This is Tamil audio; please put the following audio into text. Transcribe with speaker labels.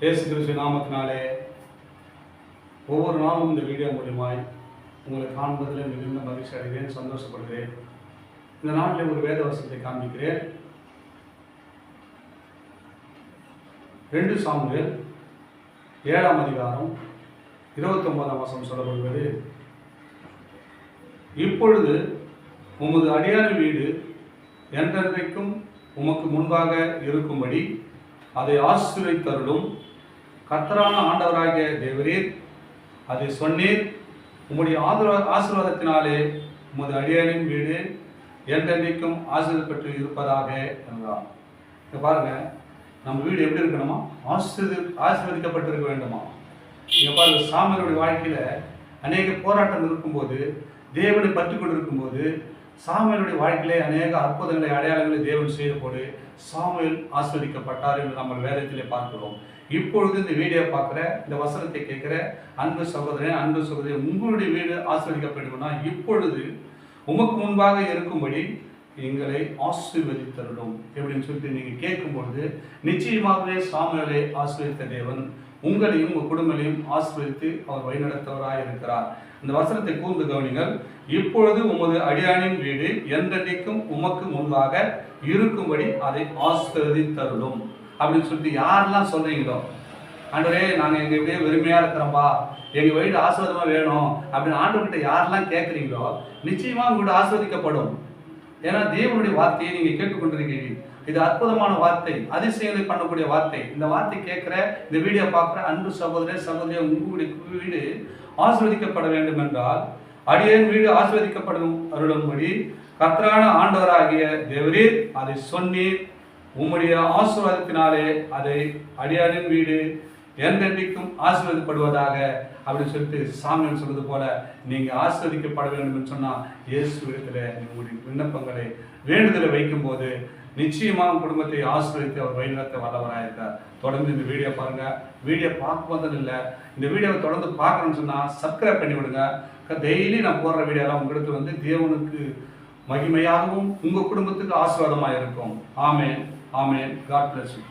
Speaker 1: இயேசு கிறிஸ்து நாமத்தினாலே ஒவ்வொரு நாளும் இந்த வீடியோ மூலியமாய் உங்களை காண்பதில் மிகுந்த மகிழ்ச்சி அடைகிறேன், சந்தோஷப்படுகிறேன். இந்த நாட்டில் ஒரு வேத வசனத்தை காண்பிக்கிறேன். 2 சாமுவேல் 7ஆம் அதிகாரம் 29ஆம் வசனம் சொல்லப்படுகிறது. இப்பொழுது உமது அடியாரின் வீடு என்றென்றைக்கும் உமக்கு முன்பாக இருக்கும்படி அதை ஆசீர்வதித்தருளும். கர்த்தரான ஆண்டவராகிய தேவரீர் அதை சொன்னீர். உம்முடைய ஆசீர்வாதத்தினாலே உமது அடியாரின் வீடு என்றென்றைக்கும் ஆசீர்வதிக்கப்பட்டு இருப்பதாக என்றார். இங்க பாருங்க, நம்ம வீடு எப்படி இருக்கணுமா? ஆசீர்வதிக்கப்பட்டு இருக்க வேண்டுமா? இங்க பாருங்க, சாமுவேலுடைய வாழ்க்கையில அநேக போராட்டம் இருக்கும்போது, தேவனை பற்றி கொண்டிருக்கும்போது, சாமுவேலுடைய வாழ்க்கையிலே அநேக அற்புதங்களை அடையாளங்களை தேவன் செய்த போது சாமுவேல் ஆசீர்வதிக்கப்பட்டார் என்று நம்ம வேதத்திலே பார்க்கிறோம். இப்பொழுது இந்த வீடியோ பார்க்குற, இந்த வசனத்தை கேட்கிற அன்பு சகோதரன், அன்பு சகோதரி, உங்களுடைய வீடு ஆசீர்வதிக்கப்படணும்னா இப்பொழுது உமக்கு முன்பாக இருக்கும்படி எங்களை ஆசீர்வதித்தருளும் எப்படின்னு சொல்லிட்டு நீங்க கேட்கும்பொழுது நிச்சயமாகவே சாமுவேலை ஆசீர்வதித்த தேவன் உங்களையும் உங்கள் குடும்பங்களையும் ஆசீர்வதித்து அவர் வழிநடத்தவராய் இருக்கிறார். இந்த வசனத்தை கூர்ந்து கவனிங்கள். இப்பொழுது உமது அடியானின் வீடு என்றென்றைக்கும் உமக்கு முன்பாக இருக்கும்படி அதை ஆசீர்வதித்தருளும் அப்படின்னு சொல்லிட்டு யாரெல்லாம் சொல்றீங்களோ, ஆண்டவரே நாங்கள் எங்கள் இப்படியே வெறுமையா இருக்கிறோம்பா, எங்கள் வீடு ஆசீர்வாதமா வேணும் அப்படின்னு ஆண்டவர்கிட்ட யாரெல்லாம் கேட்குறீங்களோ நிச்சயமா உங்களோட ஆசீர்வதிக்கப்படும். ஏன்னா தேவனுடைய வார்த்தையை நீங்க கேட்டுக்கொண்டிருக்கிறீர்கள். இது அற்புதமான வார்த்தை, அதிசயங்களை பண்ணக்கூடிய வார்த்தை. இந்த வார்த்தை கேட்கிற, இந்த வீடியோ பார்க்குற அன்பு சகோதர சகோதரி, உங்களுடைய வீடு ஆசீர்வதிக்கப்பட வேண்டும் என்றால் அடியேன் வீடு ஆசீர்வதிக்கப்படும் அருளும்படி கர்த்தரான ஆண்டவராகிய தேவரீர் அதை சொன்னீர். உம்முடைய ஆசீர்வாதத்தினாலே அதை அடியாரின் வீடு என்றென்றைக்கும் ஆசீர்வதிக்கப்படுவதாக அப்படின்னு சொல்லிட்டு சாமியன் சொல்றது போல நீங்க ஆசீர்வதிக்கப்பட வேண்டும் என்று சொன்னா இயேசு இடத்துல உங்களுடைய விண்ணப்பங்களை வேண்டுதலை வைக்கும் போது நிச்சயமாக குடும்பத்தை ஆசீர்வதித்து அவர் வழிநடத்த வல்லவராயிருக்கார். தொடர்ந்து இந்த வீடியோ பாருங்க. வீடியோ பார்க்க வந்தது இல்லை, இந்த வீடியோவை தொடர்ந்து பார்க்கணும்னு சொன்னா சப்ஸ்கிரைப் பண்ணி விடுங்க. டெய்லி நான் போடுற வீடியோலாம் உங்களுக்கு வந்து தேவனுக்கு மகிமையாகவும் உங்க குடும்பத்துக்கு ஆசீர்வாதமாக இருக்கும். Amen, amen. God bless you.